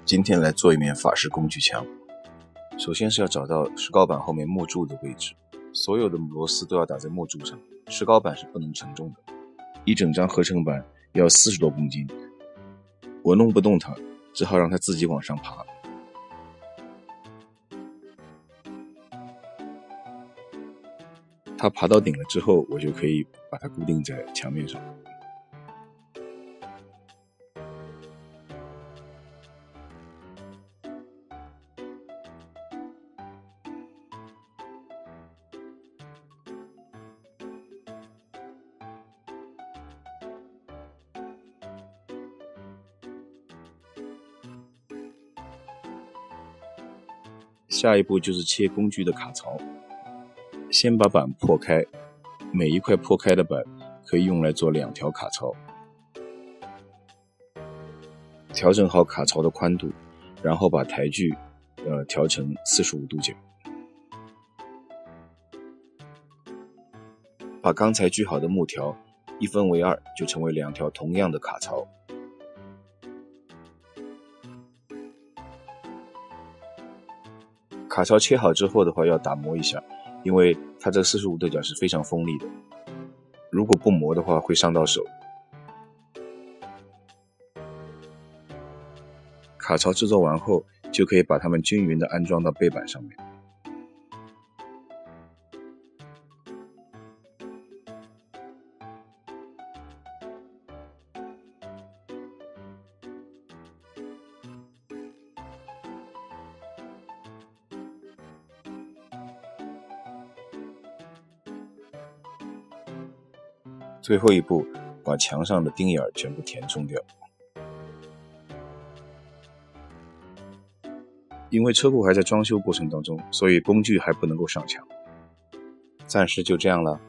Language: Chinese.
今天来做一面法式工具枪。首先是要找到石膏板后面木柱的位置，所有的螺丝都要打在木柱上，石膏板是不能承重的。一整张合成板要40多公斤，我弄不动它，只好让它自己往上爬。它爬到顶了之后，我就可以把它固定在墙面上。下一步就是切工具的卡槽，先把板破开，每一块破开的板可以用来做2条卡槽。调整好卡槽的宽度，然后把台距调成45度角。把刚才锯好的木条一分为2，就成为2条同样的卡槽。卡槽切好之后的话要打磨一下，因为它这45度角是非常锋利的，如果不磨的话会伤到手。卡槽制作完后，就可以把它们均匀地安装到背板上面。最后一步，把墙上的钉眼全部填充掉。因为车库还在装修过程当中，所以工具还不能够上墙。暂时就这样了。